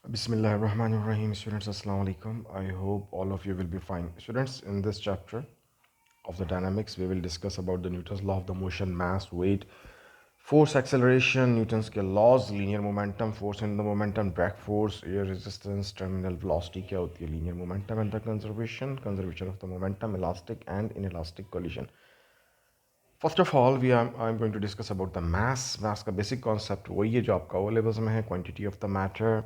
Bismillahirrahmanirrahim. Students, Assalamu alaikum. I hope all of you will be fine. Students, in this chapter of the dynamics, we will discuss about the Newton's law of the motion, mass, weight, force, acceleration, Newton's laws, linear momentum, force and the momentum, drag force, air resistance, terminal velocity, क्या होती है linear momentum and the conservation of the momentum, elastic and inelastic collision. First of all I am going to discuss about the maths का basic concept वही है जो आपका O levels में है quantity of the matter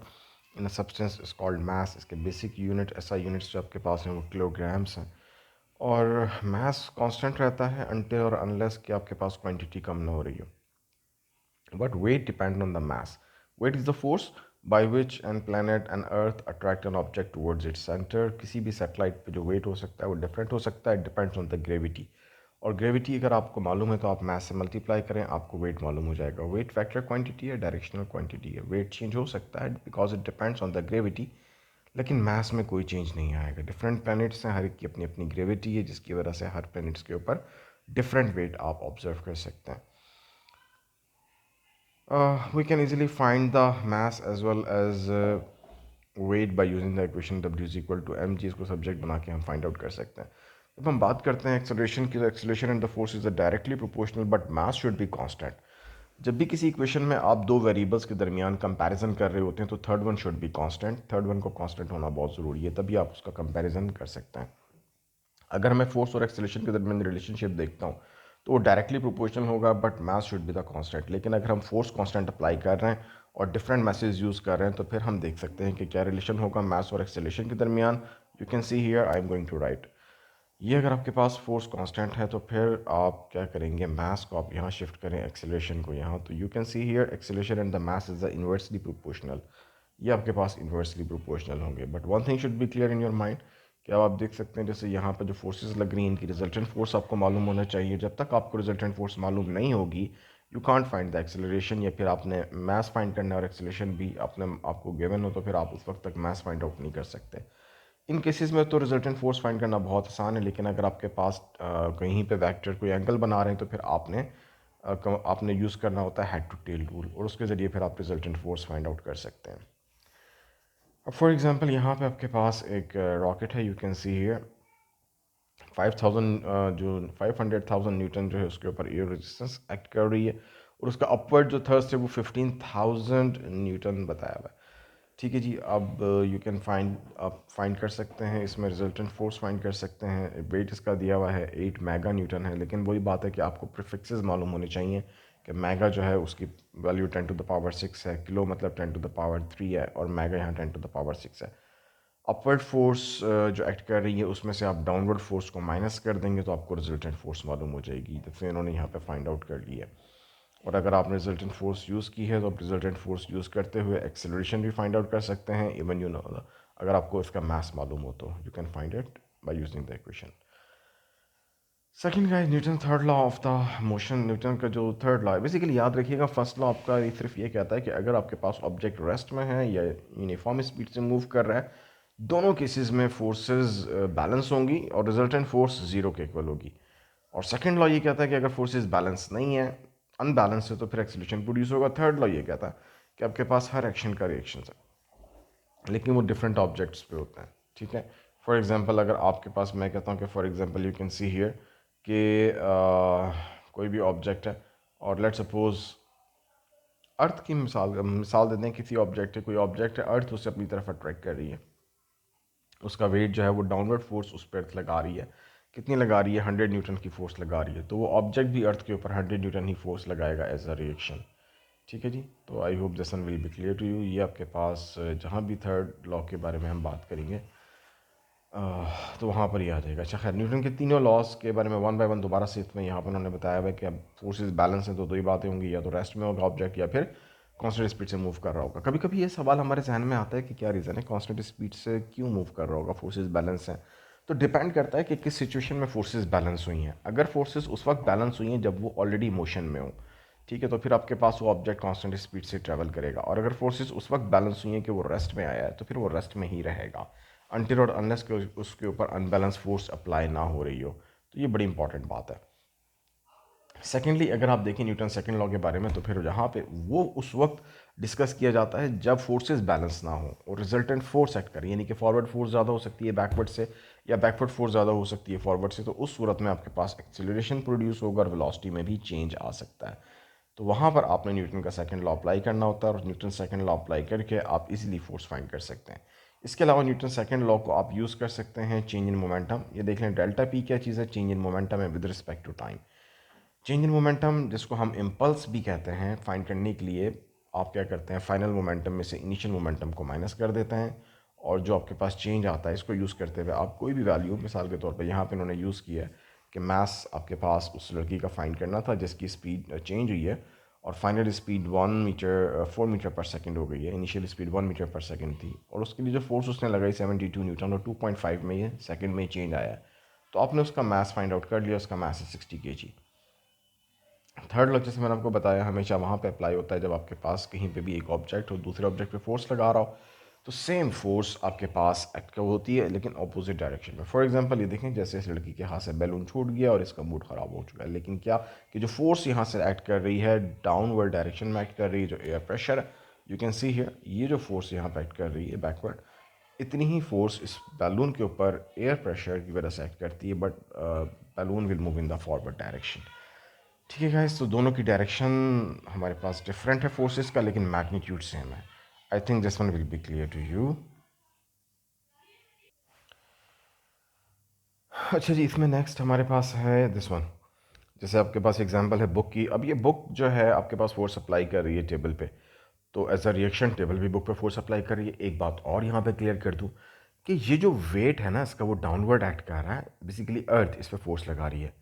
in a substance is called mass इसके basic unit ऐसा units जो आपके पास हैं वो किलोग्राम्स हैं और मास कांस्टेंट रहता है अनटिल और अनलेस कि आपके पास क्वांटिटी कम ना हो रही हो but weight depend on the mass weight is the force by which an planet and earth attract an object towards its centre किसी भी सेटेलाइट पे जो वेट हो सकता है वो डिफरेंट हो सकता है डिपेंड्स ऑन द ग्रेविटी और ग्रेविटी अगर आपको मालूम है तो आप मैथ से मल्टीप्लाई करें आपको वेट मालूम हो जाएगा वेट फैक्टर क्वांटिटी है डायरेक्शनल क्वांटिटी है वेट चेंज हो सकता है because it depends on the gravity लेकिन मैथ्स में कोई चेंज नहीं आएगा डिफरेंट प्लैनेट्स हैं हर एक की अपनी अपनी ग्रेविटी है जिसकी वजह से हर प्लैनेट्स के ऊपर डिफरेंट वेट आप ऑब्जर्व कर सकते हैं we can easily find the mass as well as weight by using the equation w is equal to mg इसको सब्जेक्ट बना के हम फाइंड आउट कर सकते हैं जब हम बात करते हैं एक्सेलरेशन की तो acceleration and the force is directly proportional but mass should be constant जब भी किसी इक्वेशन में आप दो वेरिएबल्स के दरमियान कंपैरिजन कर रहे होते हैं तो third one should be constant third one को कांस्टेंट होना बहुत ज़रूरी है तभी आप उसका कंपैरिजन कर सकते हैं अगर मैं फोर्स और एक्सेलरेशन के दरमियान रिलेशनशिप देखता हूँ तो वो डायरेक्टली प्रोपोर्शनल होगा but mass should be the constant लेकिन अगर हम फोर्स कांस्टेंट अप्लाई कर रहे हैं और डिफरेंट मैसेज यूज़ कर रहे हैं तो फिर हम देख सकते हैं कि क्या रिलेशन होगा मास और एक्सेलरेशन के दरमियान you can see here I am going to write ये अगर आपके पास फोर्स कांस्टेंट है तो फिर आप क्या करेंगे मास को आप यहाँ शिफ्ट करें एक्सेलरेशन को यहाँ तो you can see here acceleration and the mass is the inversely proportional ये आपके पास इन्वर्सली प्रोपोर्शनल होंगे but one thing should be clear in your mind कि अब आप देख सकते हैं जैसे यहाँ पर जो फोर्सेस लग रही हैं इनकी रिजल्टेंट फोर्स आपको मालूम होना चाहिए जब तक आपको रिजल्टेंट फोर्स मालूम नहीं होगी you can't find the acceleration या फिर आपने मैस फाइंड करना है और एक्सेलरेशन भी आपने आपको गिवन हो तो फिर आप उस वक्त तक मैस फाइंड आउट नहीं कर सकते इन केसेस में तो रिजल्टेंट फोर्स फाइंड करना बहुत आसान है लेकिन अगर आपके पास कहीं पे वेक्टर कोई एंगल बना रहे हैं तो फिर आपने यूज़ करना होता है हेड टू टेल रूल और उसके ज़रिए फिर आप रिजल्टेंट फोर्स फाइंड आउट कर सकते हैं अब फॉर एग्जांपल यहाँ पे आपके पास एक रॉकेट है यू कैन सी हियर 5000 जो 500,000 न्यूटन जो है उसके ऊपर एयर रेजिस्टेंस एक्ट कर रही है और उसका अपवर्ड जो थर्स्ट है वो 15,000 न्यूटन बताया हुआ है ठीक है जी अब यू कैन फाइंड आप फाइंड कर सकते हैं इसमें रिजल्टेंट फोर्स फाइंड कर सकते हैं वेट इसका दिया हुआ है 8 मेगा न्यूटन है लेकिन वही बात है कि आपको प्रीफिक्सेस मालूम होने चाहिए कि मेगा जो है उसकी वैल्यू 10 to the power 6 है किलो मतलब 10 to the power 3 है और मेगा यहाँ 10 to the power 6 है अपवर्ड फोर्स जो एक्ट कर रही है उसमें से आप डाउनवर्ड फोर्स को माइनस कर देंगे तो आपको रिजल्टेंट फोर्स मालूम हो जाएगी तो फिर इन्होंने यहाँ पे फाइंड आउट कर लिया और अगर आपने रिजल्टेंट फोर्स यूज़ की है तो आप रिजल्टेंट फोर्स यूज़ करते हुए एक्सेलरेशन भी फाइंड आउट कर सकते हैं इवन यू नो अगर आपको इसका मैथ्स मालूम हो तो you can find it by using the equation second guys Newton third law of the motion Newton का जो थर्ड लॉ है बेसिकली याद रखिएगा फर्स्ट लॉ आपका सिर्फ ये कहता है कि अगर आपके पास ऑब्जेक्ट रेस्ट में है या यूनिफॉर्म स्पीड से मूव कर रहा है दोनों केसेस में फोर्सेस बैलेंस होंगी और रिजल्टेंट फोर्स ज़ीरो के इक्वल होगी और सेकंड लॉ ये कहता है कि अगर फोर्सेस बैलेंस नहीं है अनबैलेंस है तो फिर एक्सीलरेशन प्रोड्यूस होगा थर्ड लॉ ये कहता है कि आपके पास हर एक्शन का रिएक्शन है लेकिन वो डिफरेंट ऑब्जेक्ट्स पे होते हैं ठीक है फॉर एग्जांपल अगर आपके पास मैं कहता हूँ कि for example you can see here कि कोई भी ऑब्जेक्ट है और लेट्स सपोज अर्थ की मिसाल देते हैं किसी ऑब्जेक्ट है कोई ऑब्जेक्ट है अर्थ उसे अपनी तरफ अट्रैक्ट कर रही है उसका वेट जो है वो डाउनवर्ड फोर्स उस पर अर्थ लगा रही है कितनी लगा रही है 100 न्यूटन की फोर्स लगा रही है तो वो ऑब्जेक्ट भी अर्थ के ऊपर 100 न्यूटन ही फोर्स लगाएगा एज अ रिएक्शन ठीक है जी तो I hope this one will be clear to you ये आपके पास जहाँ भी थर्ड लॉ के बारे में हम बात करेंगे तो वहाँ पर ही आ जाएगा अच्छा खैर न्यूटन के तीनों लॉस के बारे में वन बाय वन दोबारा से इसमें यहाँ पर उन्होंने बताया हुआ है कि अब फोर्सेस बैलेंस हैं तो दो ही बातें होंगी या तो रेस्ट में होगा ऑब्जेक्ट या फिर कांस्टेंट स्पीड से मूव कर रहा होगा कभी कभी ये सवाल हमारे जहन में आता है कि क्या रीज़न है कांस्टेंट स्पीड से क्यों मूव कर रहा होगा फोर्सेस बैलेंस हैं तो डिपेंड करता है कि किस सिचुएशन में फोर्सेस बैलेंस हुई हैं अगर फोर्सेस उस वक्त बैलेंस हुई हैं जब वो ऑलरेडी मोशन में हो ठीक है तो फिर आपके पास वो ऑब्जेक्ट कांस्टेंट स्पीड से ट्रैवल करेगा और अगर फोर्सेस उस वक्त बैलेंस हुई हैं कि वो रेस्ट में आया है तो फिर वो रेस्ट में ही रहेगा अनटिल और अनलेस के उसके ऊपर अनबैलेंस फोर्स अप्लाई ना हो रही हो तो ये बड़ी इंपॉर्टेंट बात है सेकेंडली अगर आप देखें न्यूटन सेकंड लॉ के बारे में तो फिर यहाँ पे वो उस वक्त डिस्कस किया जाता है जब फोर्सेस बैलेंस ना हो और रिजल्टेंट फोर्स एक्ट करे, यानी कि फॉरवर्ड फोर्स ज़्यादा हो सकती है बैकवर्ड से या बैकवर्ड फोर्स ज़्यादा हो सकती है फॉरवर्ड से, तो उस सूरत में आपके पास एक्सीलरेशन प्रोड्यूस होगा और वेलोसिटी में भी चेंज आ सकता है। तो वहाँ पर आपने न्यूटन का सेकंड लॉ अप्लाई करना होता है और न्यूटन सेकंड लॉ अप्लाई करके आप इजीली फोर्स फाइंड कर सकते हैं। इसके अलावा न्यूटन सेकंड लॉ को आप यूज़ कर सकते हैं चेंज इन मोमेंटम। ये देख लें डेल्टा पी क्या चीज़ है, चेंज इन मोमेंटम है with respect to time. Change in momentum जिसको हम इम्पल्स भी कहते हैं, फाइंड करने के लिए आप क्या करते हैं, फाइनल मोमेंटम में से इनिशियल मोमेंटम को माइनस कर देते हैं और जो आपके पास चेंज आता है इसको यूज़ करते हुए आप कोई भी वैल्यू, मिसाल के तौर पर यहाँ पे इन्होंने यूज़ किया है कि मास आपके पास उस लड़की का फाइंड करना था जिसकी स्पीड चेंज हुई है और फाइनल स्पीड 4 मीटर पर सेकेंड हो गई है। इनिशियल स्पीड 1 मीटर पर सेकेंड थी और उसके लिए जो फोर्स उसने लगाई 72 न्यूटन और 2.5 में ये सेकेंड में चेंज आया है। तो आपने उसका मास फाइंड आउट कर लिया, उसका मास है 60 kg। थर्ड लॉ जैसे मैंने आपको बताया हमेशा वहाँ पे अप्लाई होता है जब आपके पास कहीं पे भी एक ऑब्जेक्ट हो दूसरे ऑब्जेक्ट पे फोर्स लगा रहा हो, तो सेम फोर्स आपके पास एक्ट होती है लेकिन ऑपोजिट डायरेक्शन में। फॉर एग्जांपल ये देखें जैसे इस लड़की के हाथ से बैलून छूट गया और इसका मूड ख़राब हो चुका है, लेकिन क्या कि जो फोर्स यहाँ से एक्ट कर रही है डाउनवर्ड डायरेक्शन में एक्ट कर रही है, जो एयर प्रेशर है यू कैन सी हियर, ये जो फोर्स यहाँ पर एक्ट कर रही है बैकवर्ड, इतनी ही फोर्स इस बैलून के ऊपर एयर प्रेशर की वजह से एक्ट करती है, but balloon will move in the forward direction. ठीक है गाइस, तो दोनों की डायरेक्शन हमारे पास डिफरेंट है फोर्सेस का, लेकिन मैग्नीट्यूड सेम है। I think this one will be clear to you. अच्छा जी, इसमें नेक्स्ट हमारे पास है दिस वन। जैसे आपके पास एग्जांपल है बुक की। अब ये बुक जो है आपके पास फोर्स अप्लाई कर रही है टेबल पे, तो एज अ रिएक्शन टेबल भी बुक पे फोर्स अप्लाई कर रही है। एक बात और यहाँ पे क्लियर कर दूँ कि ये जो वेट है ना इसका, वो डाउनवर्ड एक्ट कर रहा है, बेसिकली अर्थ इस पर फोर्स लगा रही है।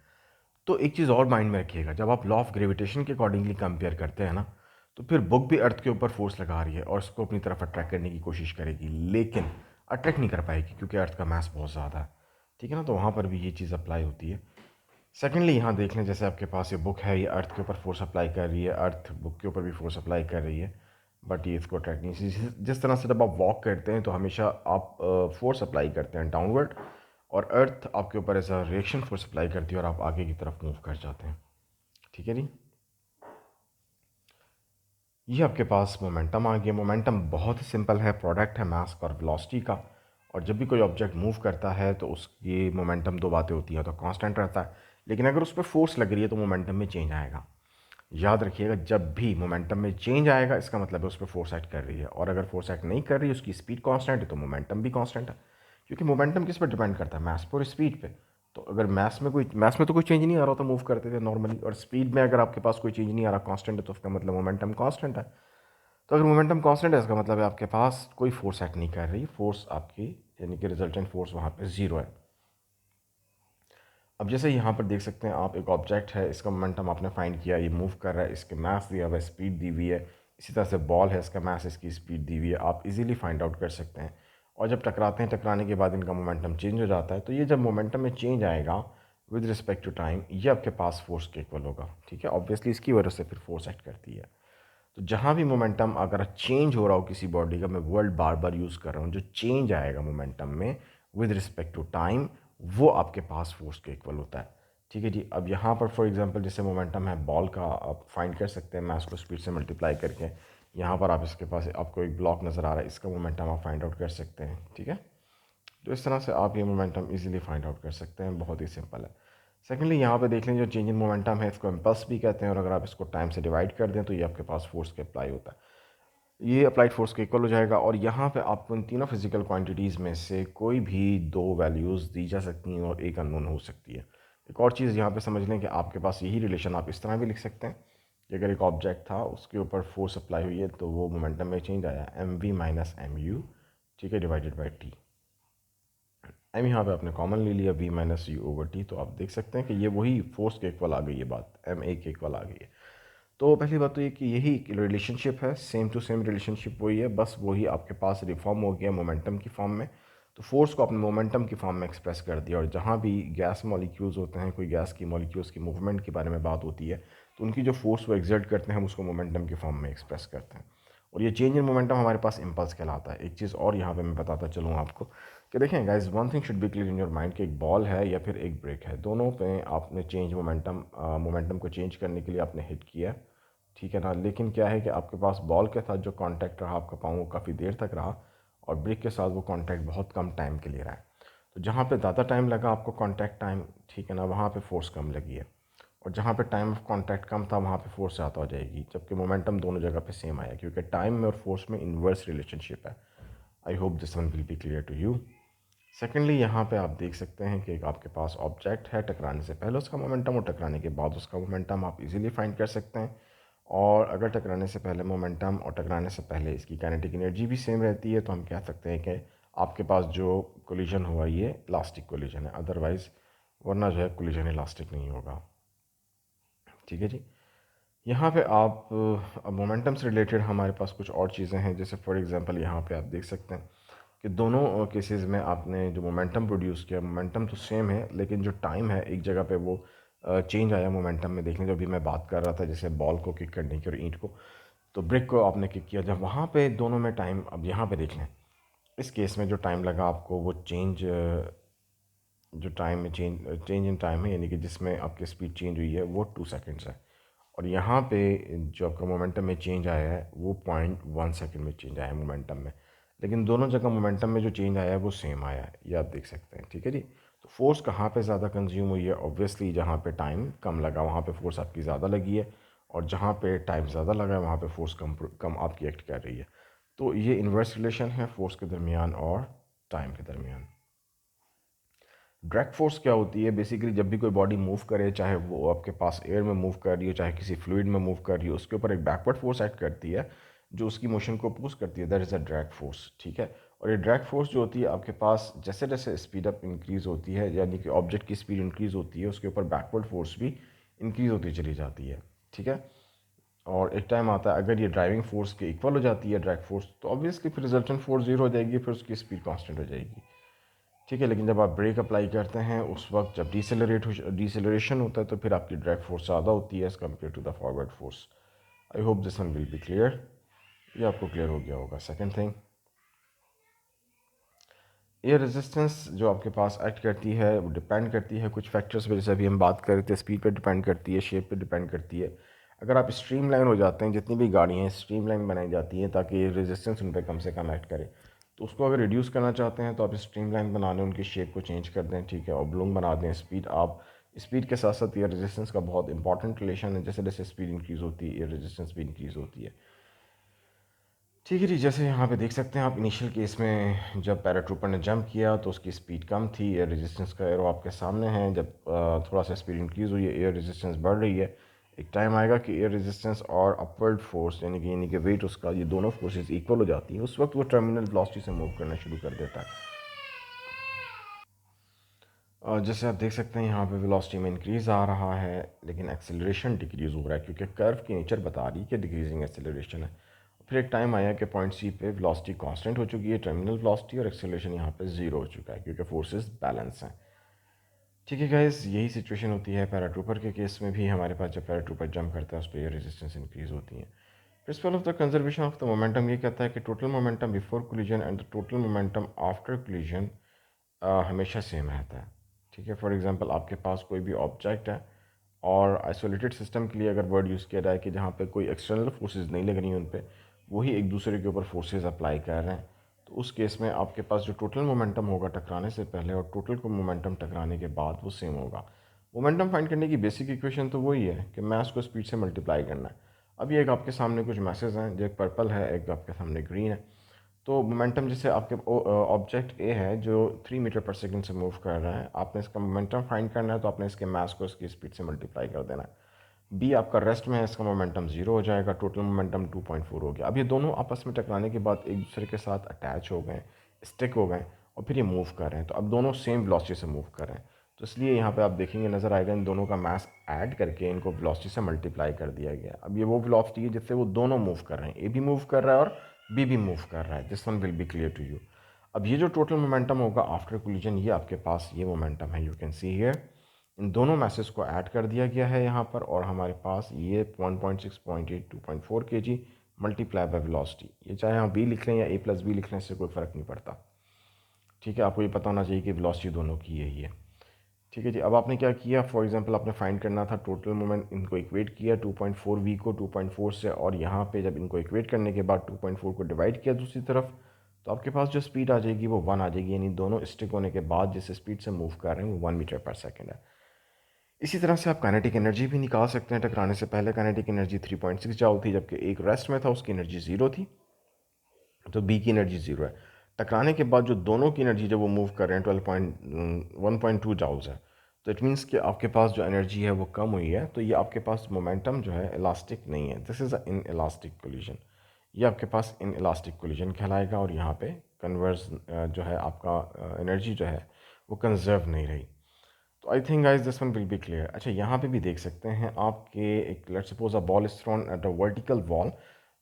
तो एक चीज़ और माइंड में रखिएगा, जब आप लॉ ऑफ ग्रेविटेशन के अकॉर्डिंगली कंपेयर करते हैं ना, तो फिर बुक भी अर्थ के ऊपर फोर्स लगा रही है और उसको अपनी तरफ अट्रैक्ट करने की कोशिश करेगी, लेकिन अट्रैक्ट नहीं कर पाएगी क्योंकि अर्थ का मास बहुत ज़्यादा है। ठीक है ना, तो वहाँ पर भी ये चीज़ अप्लाई होती है। सेकेंडली यहाँ देख लें, जैसे आपके पास ये बुक है, ये अर्थ के ऊपर फोर्स अप्लाई कर रही है, अर्थ बुक के ऊपर भी फोर्स अप्लाई कर रही है, बट ये इसको अट्रैक्ट नहीं। जिस तरह से जब आप वॉक करते हैं तो हमेशा आप फोर्स अप्लाई करते हैं डाउनवर्ड, और अर्थ आपके ऊपर as a reaction force apply करती है और आप आगे की तरफ मूव कर जाते हैं। ठीक है जी, ये आपके पास मोमेंटम आ गया। मोमेंटम बहुत ही सिंपल है, प्रोडक्ट है मास और वेलोसिटी का। और जब भी कोई ऑब्जेक्ट मूव करता है तो उसकी मोमेंटम दो बातें होती हैं, तो कांस्टेंट रहता है, लेकिन अगर उस पर फोर्स लग रही है तो मोमेंटम में चेंज आएगा। याद रखिएगा, जब भी मोमेंटम में चेंज आएगा इसका मतलब है उस पर फोर्स एक्ट कर रही है, और अगर फोर्स एक्ट नहीं कर रही है, उसकी स्पीड कांस्टेंट है, तो मोमेंटम भी कांस्टेंट है। क्योंकि मोमेंटम किस पर डिपेंड करता है, मास पर और स्पीड पे। तो अगर मास में तो कोई चेंज नहीं आ रहा, तो मूव करते थे नॉर्मली, और स्पीड में अगर आपके पास कोई चेंज नहीं आ रहा, कांस्टेंट है, तो उसका मतलब मोमेंटम कांस्टेंट है। तो अगर मोमेंटम कांस्टेंट है इसका मतलब है आपके पास कोई फोर्स एक्ट नहीं कर रही, फोर्स आपकी यानी कि रिजल्टेंट फोर्स वहाँ पे ज़ीरो है। अब जैसे यहाँ पर देख सकते हैं आप, एक ऑब्जेक्ट है, इसका मोमेंटम आपने फाइंड किया, ये मूव कर रहा है, इसके मास दिया हुआ है, स्पीड दी हुई है। इसी तरह से बॉल है, इसका मास, इसकी स्पीड दी हुई है, आप इजीली फाइंड आउट कर सकते हैं। और जब टकराते हैं, टकराने के बाद इनका मोमेंटम चेंज हो जाता है, तो ये जब मोमेंटम में चेंज आएगा विद रिस्पेक्ट टू टाइम, ये आपके पास फोर्स के इक्वल होगा। ठीक है, ऑब्वियसली इसकी वजह से फिर फोर्स एक्ट करती है। तो जहाँ भी मोमेंटम अगर चेंज हो रहा हो किसी बॉडी का, मैं वर्ड बार बार यूज़ कर रहा हूँ, जो चेंज आएगा मोमेंटम में विद रिस्पेक्ट टू टाइम, वो आपके पास फोर्स के इक्वल होता है। ठीक है जी, अब यहाँ पर फॉर एग्जांपल जैसे मोमेंटम है बॉल का, आप फाइंड कर सकते हैं मास को स्पीड से मल्टीप्लाई करके। यहाँ पर आप इसके पास आपको एक ब्लॉक नज़र आ रहा है, इसका मोमेंटम आप फाइंड आउट कर सकते हैं। ठीक है, तो इस तरह से आप ये मोमेंटम इजीली फाइंड आउट कर सकते हैं, बहुत ही सिंपल है। सेकेंडली यहाँ पे देख लें, जो चेंज इन मोमेंटम है इसको इम्पल्स भी कहते हैं, और अगर आप इसको टाइम से डिवाइड कर दें तो ये आपके पास फोर्स के अप्लाई होता है, ये अप्लाइड फोर्स के इक्वल हो जाएगा। और यहाँ पे आपको इन तीनों फिजिकल क्वांटिटीज़ में से कोई भी दो वैल्यूज़ दी जा सकती हैं और एक अननोन हो सकती है। एक और चीज़ यहाँ पे समझ लें कि आपके पास यही रिलेशन आप इस तरह भी लिख सकते हैं कि अगर एक ऑब्जेक्ट था, उसके ऊपर फोर्स अप्लाई हुई है, तो वो मोमेंटम में चेंज आया mv - mu, ठीक है, डिवाइडेड बाई टी। एम यहाँ पे आपने कॉमन ले लिया v - u/t, तो आप देख सकते हैं कि ये वही फोर्स के इक्वल आ गई है, बात ma के इक्वल आ गई है। तो पहली बात तो ये कि यही रिलेशनशिप है, सेम टू सेम रिलेशनशिप वही है, बस वही आपके पास रिफॉर्म हो गया मोमेंटम की फॉर्म में। तो फोर्स को आपने मोमेंटम की फॉर्म में एक्सप्रेस कर दिया, और जहाँ भी गैस मॉलिक्यूल्स होते हैं, कोई गैस की मॉलिक्यूल्स की मूवमेंट के बारे में बात होती है, तो उनकी जो फोर्स वो एक्सर्ट करते हैं, हम उसको मोमेंटम की फॉर्म में एक्सप्रेस करते हैं। और ये चेंज इन मोमेंटम हमारे पास इम्पल्स कहलाता है। एक चीज़ और यहाँ पे मैं बताता चलूँ आपको कि देखें guys, one thing should be clear in your mind कि एक बॉल है या फिर एक ब्रेक है, दोनों पे आपने चेंज मोमेंटम को चेंज करने के लिए आपने हिट किया। ठीक है ना। लेकिन क्या है कि आपके पास बॉल के साथ जो कांटेक्ट रहा आपका पाँव वो काफ़ी देर तक रहा, और ब्रिक के साथ वो कांटेक्ट बहुत कम टाइम के लिए रहा है। तो जहाँ पे ज़्यादा टाइम लगा आपको कांटेक्ट टाइम, ठीक है ना, वहाँ पे फोर्स कम लगी है। और जहाँ पे टाइम ऑफ कांटेक्ट कम था वहाँ पे फोर्स ज़्यादा हो जाएगी, जबकि मोमेंटम दोनों जगह पे सेम आया, क्योंकि टाइम में और फोर्स में इन्वर्स रिलेशनशिप है। I hope this one will be clear to you. Secondly, यहाँ पे आप देख सकते हैं कि आपके पास ऑब्जेक्ट है, टकराने से पहले उसका मोमेंटम और टकराने के बाद उसका मोमेंटम आप इजीली फाइंड कर सकते हैं। और अगर टकराने से पहले मोमेंटम और टकराने से पहले इसकी काइनेटिक एनर्जी भी सेम रहती है, तो हम कह सकते हैं कि आपके पास जो कोलिजन हुआ ये इलास्टिक कोलिजन है। अदरवाइज़ वरना जो है कोलिजन इलास्टिक नहीं होगा। ठीक है जी। यहाँ पे आप मोमेंटम से रिलेटेड हमारे पास कुछ और चीज़ें हैं, जैसे फॉर एग्जांपल यहाँ पे आप देख सकते हैं कि दोनों केसेस में आपने जो मोमेंटम प्रोड्यूस किया, मोमेंटम तो सेम है, लेकिन जो टाइम है एक जगह पे वो चेंज आया मोमेंटम में। देखने जो अभी मैं बात कर रहा था, जैसे बॉल को किक करने की और ईंट को, तो ब्रिक को आपने किक किया, जब वहाँ पे दोनों में टाइम, अब यहाँ पे देख लें इस केस में जो टाइम लगा आपको वो चेंज, जो टाइम में चेंज इन टाइम है, यानी कि जिसमें आपकी स्पीड चेंज हुई है वो 2 सेकेंड्स है। और यहाँ पे जो आपका मोमेंटम में चेंज आया है वो 0.1 सेकेंड में चेंज आया है मोमेंटम में। लेकिन दोनों जगह मोमेंटम में जो चेंज आया है वो सेम आया है, ये आप देख सकते हैं। ठीक है जी। तो फोर्स कहाँ पे ज़्यादा कंज्यूम हुई है? ऑब्वियसली जहाँ पे टाइम कम लगा वहाँ पे फोर्स आपकी ज़्यादा लगी है, और जहाँ पे टाइम ज़्यादा लगा है वहाँ पे फोर्स कम कम आपकी एक्ट कर रही है। तो ये इन्वर्स रिलेशन है फोर्स के दरमियान और टाइम के दरमियान। ड्रैग फोर्स क्या होती है? बेसिकली जब भी कोई बॉडी मूव करे, चाहे वो आपके पास एयर में मूव कर रही हो, चाहे किसी फ्लूइड में मूव कर रही हो, उसके ऊपर एक बैकवर्ड फोर्स एक्ट करती है जो उसकी मोशन को अपोज करती है, that is a drag force. ठीक है। और ये ड्रैग फोर्स जो होती है आपके पास जैसे जैसे स्पीड अप इंक्रीज़ होती है, यानी कि ऑब्जेक्ट की स्पीड इंक्रीज़ होती है, उसके ऊपर बैकवर्ड फोर्स भी इंक्रीज़ होती चली जाती है। ठीक है। और एक टाइम आता है अगर ये ड्राइविंग फोर्स के इक्वल हो जाती है ड्रैग फोर्स, तो ऑब्वियसली फिर रिजल्टेंट फोर्स जीरो हो जाएगी, फिर उसकी स्पीड कांस्टेंट हो जाएगी। ठीक है। लेकिन जब आप ब्रेक अप्लाई करते हैं उस वक्त जब डिसेलरेशन होता है तो फिर आपकी ड्रैग फोर्स ज़्यादा होती है as compare to the forward force. I hope this one will be clear. ये आपको क्लियर हो गया होगा। सेकेंड थिंग, एयर रेजिस्टेंस जो आपके पास एक्ट करती है वो डिपेंड करती है कुछ फैक्टर्स पे, जैसे अभी हम बात कर रहे थे, स्पीड पे डिपेंड करती है, शेप पे डिपेंड करती है। अगर आप स्ट्रीम लाइन हो जाते हैं, जितनी भी गाड़ियाँ हैं स्ट्रीम लाइन बनाई जाती हैं ताकि एयर रेजिस्टेंस उन पर कम से कम एक्ट करे, तो उसको अगर रिड्यूस करना चाहते हैं तो आप स्ट्रीम लाइन बना लें, उनकी शेप को चेंज कर दें, ठीक है, ऑब्लोंग बना दें। स्पीड के साथ साथ एयर रेजिस्टेंस का बहुत इंपॉर्टेंट रिलेशन है, जैसे जैसे स्पीड इंक्रीज़ होती है एयर रेजिस्टेंस भी इंक्रीज़ होती है। ठीक है जी। जैसे यहाँ पे देख सकते हैं आप, इनिशियल केस में जब पैराट्रूपर ने जंप किया तो उसकी स्पीड कम थी, एयर रेजिस्टेंस का एरो आपके सामने है। जब थोड़ा सा स्पीड इंक्रीज़ हुई है, एयर रेजिस्टेंस बढ़ रही है, एक टाइम आएगा कि एयर रेजिस्टेंस और अपवर्ड फोर्स यानी कि वेट उसका, ये दोनों फोर्सेस इक्वल हो जाती हैं, उस वक्त वो टर्मिनल वेलोसिटी से मूव करना शुरू कर देता है। जैसे आप देख सकते हैं यहाँ पे वेलोसिटी में इंक्रीज़ आ रहा है, लेकिन एक्सेलरेशन डिक्रीज़ हो रहा है, क्योंकि कर्व की नेचर बता रही है कि डिक्रीजिंग एक्सेलरेशन है। फिर एक टाइम आया कि पॉइंट सी पे वेलोसिटी कांस्टेंट हो चुकी है, टर्मिनल वेलोसिटी, और एक्सेलरेशन यहाँ पे ज़ीरो हो चुका है क्योंकि फोर्सेस बैलेंस हैं। ठीक है गाइस, यही सिचुएशन होती है पैराट्रूपर के केस में भी। हमारे पास जब पैराट्रूपर जंप करता है उस पर एयर रेजिस्टेंस इंक्रीज़ होती है। Principle of the conservation of the momentum ये कहता है कि total momentum before collision and the total momentum after collision हमेशा सेम रहता है। ठीक है। फॉर एग्जांपल आपके पास कोई भी ऑब्जेक्ट है, और आइसोलेटेड सिस्टम के लिए अगर वर्ड यूज़ किया जाए कि जहाँ पे कोई एक्सटर्नल फोर्सेस नहीं लग रही हैं उन पे, वही एक दूसरे के ऊपर फोर्सेस अप्लाई कर रहे हैं, तो उस केस में आपके पास जो टोटल मोमेंटम होगा टकराने से पहले और टोटल को मोमेंटम टकराने के बाद वो सेम होगा। मोमेंटम फाइंड करने की बेसिक इक्वेशन तो वही है कि मास को स्पीड से मल्टीप्लाई करना है। अब ये एक आपके सामने कुछ मैसेज हैं, जो एक पर्पल है, एक आपके सामने ग्रीन है। तो मोमेंटम जैसे आपके ऑब्जेक्ट ए है जो 3 मीटर पर सेकंड से मूव कर रहा है, आपने इसका मोमेंटम फाइंड करना है तो आपने इसके मास को इसकी स्पीड से मल्टीप्लाई कर देना है। बी आपका रेस्ट में है, इसका मोमेंटम 0 हो जाएगा, टोटल मोमेंटम 2.4 हो गया। अब ये दोनों आपस में टकराने के बाद एक दूसरे के साथ अटैच हो गए, स्टिक हो गए, और फिर ये मूव कर रहे हैं, तो अब दोनों सेम वेलोसिटी से मूव कर रहे हैं। तो इसलिए यहाँ पे आप देखेंगे नज़र आएगा इन दोनों का मास ऐड करके इनको वेलोसिटी से मल्टीप्लाई कर दिया गया। अब ये वो वेलोसिटी है जिससे वो दोनों मूव कर रहे हैं, ए भी मूव कर रहा है और बी भी मूव कर रहा है। This one will be clear to you. अब ये जो टोटल मोमेंटम होगा आफ्टर कोलिजन, ये आपके पास ये मोमेंटम है, यू कैन सी हियर। इन दोनों मैसेज को ऐड कर दिया गया है यहाँ पर, और हमारे पास ये 1.6 0.8 2.4 kg मल्टीप्लाई बाय वेलोसिटी, ये चाहे हम बी लिख लें या ए प्लस बी लिख लें, इससे कोई फ़र्क नहीं पड़ता। ठीक है। आपको ये पता होना चाहिए कि वेलोसिटी दोनों की यही है। ठीक है जी। अब आपने क्या किया, फॉर एग्जांपल आपने फाइंड करना था टोटल मोमेंट, इनको इक्वेट किया 2.4 वी को 2.4 से, और यहाँ पे जब इनको इक्वेट करने के बाद 2.4 को डिवाइड किया दूसरी तरफ, तो आपके पास जो स्पीड आ जाएगी वो 1 आ जाएगी, यानी दोनों स्टिक होने के बाद जिस स्पीड से मूव कर रहे हैं वो 1 मीटर पर सेकेंड है। इसी तरह से आप काइनेटिक एनर्जी भी निकाल सकते हैं। टकराने से पहले काइनेटिक एनर्जी 3.6 जाउल थी, जबकि एक रेस्ट में था उसकी एनर्जी ज़ीरो थी, तो बी की एनर्जी ज़ीरो है। टकराने के बाद जो दोनों की एनर्जी जब वो मूव कर रहे हैं 1.2 जाउल्स है, तो इट मीन्स कि आपके पास जो एनर्जी है वो कम हुई है, तो ये आपके पास मोमेंटम जो है इलास्टिक नहीं है, this is a in elastic collision. ये आपके पास इन इलास्टिक कोलिजन कहलाएगा, और यहाँ पे कन्वर्स जो है आपका एनर्जी जो है वो कंजर्व नहीं रही। तो I think guys this one will be clear. अच्छा, यहाँ पे भी देख सकते हैं आपके, एक let's suppose a ball is throne at a vertical wall,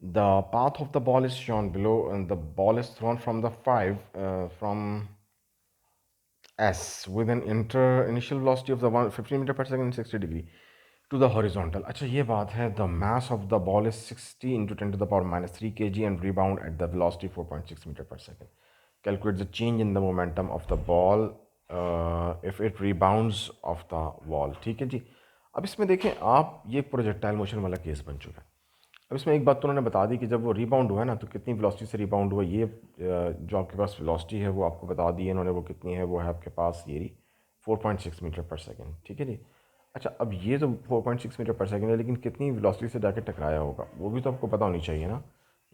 the path of the ball is shown below, and the ball is thrown from the 5 from S with an initial velocity of the 15 meter per second and 60 degree to the horizontal. अच्छा, ये बात है, the mass of the ball is 60 into 10 to the power minus 3 kg and rebound at the velocity 4.6 meter per second. Calculate the change in the momentum of the ball if it rebounds off the wall. ठीक है जी। अब इसमें देखें आप, ये projectile motion वाला case बन चुका है। अब इसमें एक बात तो उन्होंने बता दी कि जब वो रिबाउंड हुआ है ना, तो कितनी वेलोसिटी से रिबाउंड हुआ, ये जो आपके पास वेलोसिटी है वो आपको बता दी है इन्होंने, वो कितनी है, वो है आपके पास ये रही 4.6 मीटर पर सेकेंड। ठीक है जी। अच्छा, अब ये तो 4.6 मीटर पर सेकेंड है, लेकिन कितनी वेलोसिटी से जाके टकराया होगा वो भी तो आपको पता होनी चाहिए ना।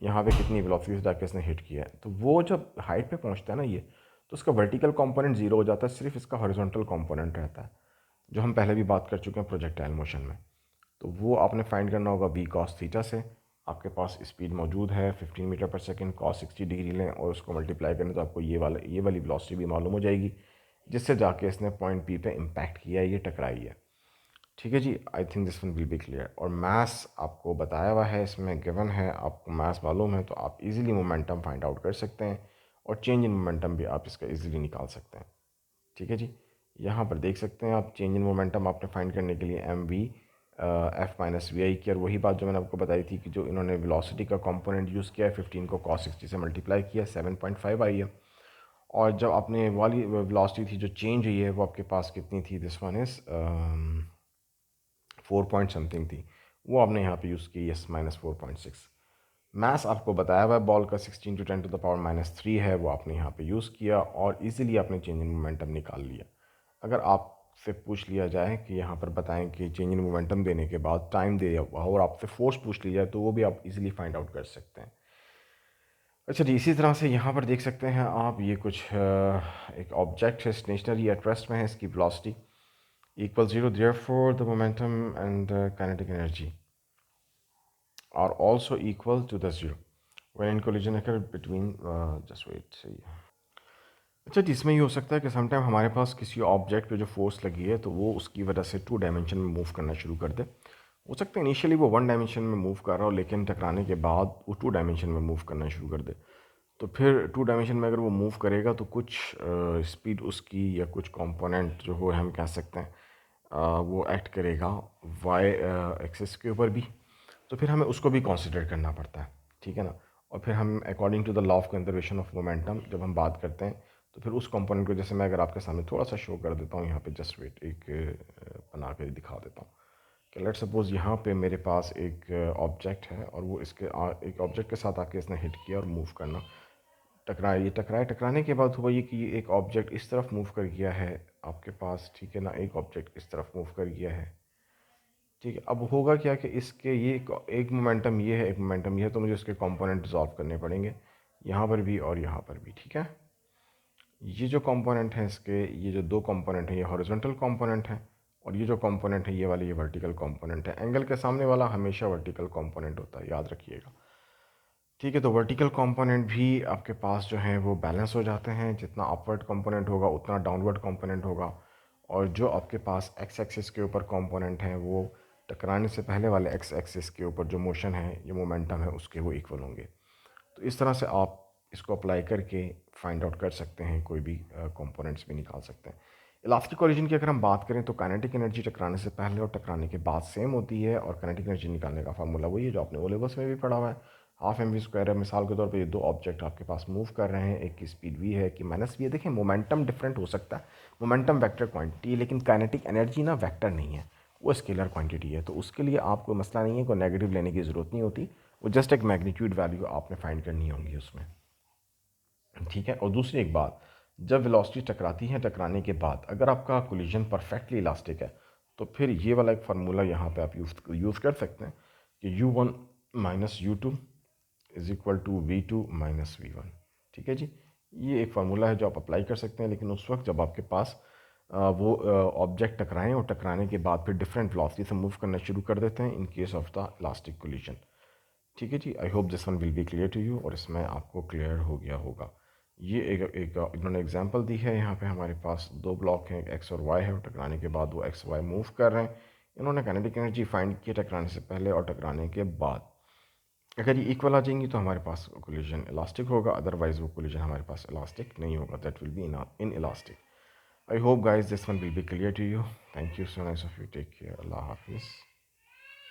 यहाँ पे कितनी वेलोसिटी से जाके इसने हिट किया है, तो वो जब हाइट पे पहुँचता है ना ये, तो उसका वर्टिकल कंपोनेंट जीरो हो जाता है, सिर्फ इसका हॉरिजॉन्टल कंपोनेंट रहता है, जो हम पहले भी बात कर चुके हैं प्रोजेक्टाइल मोशन में। तो वो आपने फाइंड करना होगा वी कॉस थीटा से। आपके पास स्पीड मौजूद है 15 मीटर पर सेकंड, कॉस 60 डिग्री लें और उसको मल्टीप्लाई करें तो आपको ये वाली वेलोसिटी भी मालूम हो जाएगी, जिससे जाके इसने पॉइंट पी पे इम्पैक्ट किया है, ये टकराई है। ठीक है जी। I think this one will be clear. और मास आपको बताया हुआ है, इसमें गिवन है, आपको मास मालूम है, तो आप इजीली मोमेंटम फाइंड आउट कर सकते हैं, और चेंज इन मोमेंटम भी आप इसका इजीली निकाल सकते हैं। ठीक है जी। यहाँ पर देख सकते हैं आप, चेंज इन मोमेंटम आपने फाइंड करने के लिए M V F minus V I की, और वही बात जो मैंने आपको बताई थी कि जो इन्होंने वेलोसिटी का कंपोनेंट यूज़ किया है 15 को cos 60 से मल्टीप्लाई किया 7.5 आई है। और जब आपने वाली वेलोसिटी थी जो चेंज हुई है वो आपके पास कितनी थी, this one is 4 point something थी, वो आपने यहाँ पे यूज़ की यस -4.6। मैथ्स आपको बताया हुआ है बॉल का 16 × 10⁻³ है, वो आपने यहाँ पे यूज़ किया और इजीली आपने चेंज इन मोमेंटम निकाल लिया। अगर आपसे पूछ लिया जाए कि यहाँ पर बताएं कि चेंज इन मोमेंटम देने के बाद टाइम दे हुआ और आपसे फोर्स पूछ ली जाए, तो वो भी आप इजीली फाइंड आउट कर सकते हैं। अच्छा जी, इसी तरह से यहाँ पर देख सकते हैं आप, ये कुछ एक ऑब्जेक्ट है, स्टेशनरी एट रेस्ट में है, इसकी velocity equal 0, therefore the momentum and kinetic energy are also equal to the zero when in collision occur between just wait see। अच्छा जी, इसमें ये हो सकता है कि समटाइम हमारे पास किसी ऑब्जेक्ट पे जो फोर्स लगी है तो वो उसकी वजह से 2 डायमेंशन में मूव करना शुरू कर दे। हो सकता है इनिशियली वो 1 डायमेंशन में मूव कर रहा हो, लेकिन टकराने के बाद वो 2 डायमेंशन में मूव करना शुरू कर दे। तो फिर 2 डायमेंशन में अगर वो मूव करेगा तो कुछ स्पीड उसकी या कुछ कंपोनेंट जो हो हम कह सकते हैं वो एक्ट करेगा वाई एक्सिस के ऊपर भी, तो फिर हमें उसको भी कंसिडर करना पड़ता है। ठीक है ना। और फिर हम according to the law of conservation of momentum जब हम बात करते हैं, तो फिर उस कंपोनेंट को, जैसे मैं अगर आपके सामने थोड़ा सा शो कर देता हूँ यहाँ पे, जस्ट वेट, एक बना के दिखा देता हूँ कि लेट्स सपोज यहाँ पे मेरे पास एक ऑब्जेक्ट है और वो इसके एक ऑब्जेक्ट के साथ आके इसने हिट किया और मूव करना, टकराए, ये टकराए, टकराने के बाद हुआ ये कि ये एक ऑब्जेक्ट इस तरफ मूव कर गया है आपके पास, ठीक है ना, एक ऑब्जेक्ट इस तरफ मूव कर गया है। ठीक है, अब होगा क्या कि इसके ये एक मोमेंटम ये है, एक मोमेंटम ये है, तो मुझे इसके कंपोनेंट डिज़ोल्व करने पड़ेंगे यहाँ पर भी और यहाँ पर भी। ठीक है, ये जो कंपोनेंट है इसके, ये जो दो कंपोनेंट हैं ये हॉरिजॉन्टल कंपोनेंट है, और ये जो कंपोनेंट है ये वाले ये वर्टिकल कंपोनेंट है। एंगल के सामने वाला हमेशा वर्टिकल कंपोनेंट होता है, याद रखिएगा। ठीक है, तो वर्टिकल कंपोनेंट भी आपके पास जो है वो बैलेंस हो जाते हैं, जितना अपवर्ड कंपोनेंट होगा उतना डाउनवर्ड कंपोनेंट होगा, और जो आपके पास एक्स एक्सिस के ऊपर कंपोनेंट हैं वो टकराने से पहले वाले एक्स एक्सिस के ऊपर जो मोशन है, ये मोमेंटम है, उसके वो इक्वल होंगे। तो इस तरह से आप इसको अप्लाई करके फाइंड आउट कर सकते हैं, कोई भी कंपोनेंट्स भी निकाल सकते हैं। इलास्टिक कोलिजन की अगर हम बात करें तो काइनेटिक एनर्जी टकराने से पहले और टकराने के बाद सेम होती है, और काइनेटिक एनर्जी निकालने का फार्मूला वही है जो आपने ओ लेवल्स में भी पढ़ा हुआ है, हाफ एम वी स्क्वायर है। मिसाल के तौर पे ये दो ऑब्जेक्ट आपके पास मूव कर रहे हैं, एक की स्पीड वी है, कि माइनस वी है। देखिए मोमेंटम डिफरेंट हो सकता है, मोमेंटम वेक्टर क्वांटिटी है, लेकिन काइनेटिक एनर्जी ना वेक्टर नहीं है, वो स्केलर क्वांटिटी है। तो उसके लिए आपको मसला नहीं है, कोई नेगेटिव लेने की ज़रूरत नहीं होती, वो जस्ट एक मैग्नीट्यूड वैल्यू आपने फाइंड करनी होगी उसमें, ठीक है। और दूसरी एक बात, जब वेलोसिटी टकराती है, टकराने के बाद अगर आपका कोलिजन परफेक्टली इलास्टिक है, तो फिर ये वाला एक फार्मूला यहाँ पे आप यूज़ कर सकते हैं कि u1 minus U2 is equal to V2 minus V1, ठीक है जी। ये एक फार्मूला है जो आप अप्लाई कर सकते हैं, लेकिन उस वक्त जब आपके पास वो ऑब्जेक्ट टकराएं और टकराने के बाद फिर डिफरेंट वेलोसिटी से मूव करना शुरू कर देते हैं in case of the elastic collision, ठीक है जी। I hope this one will be clear to you, और इसमें आपको क्लियर हो गया होगा। ये एक इन्होंने एग्जांपल दी है, यहाँ पे हमारे पास दो ब्लॉक हैं, एक्स और वाई है, और टकराने के बाद वो एक्स वाई मूव कर रहे हैं। इन्होंने काइनेटिक एनर्जी फाइंड की टकराने से पहले और टकराने के बाद। अगर ये इक्वल आ जाएंगी तो हमारे पास कोलिजन इलास्टिक होगा, अदरवाइज वो कोलिजन हमारे पास इलास्टिक नहीं होगा, that will be inelastic. I hope guys this one will be clear to you. Thank you so nice of you, take care, अल्लाह हाफिज़।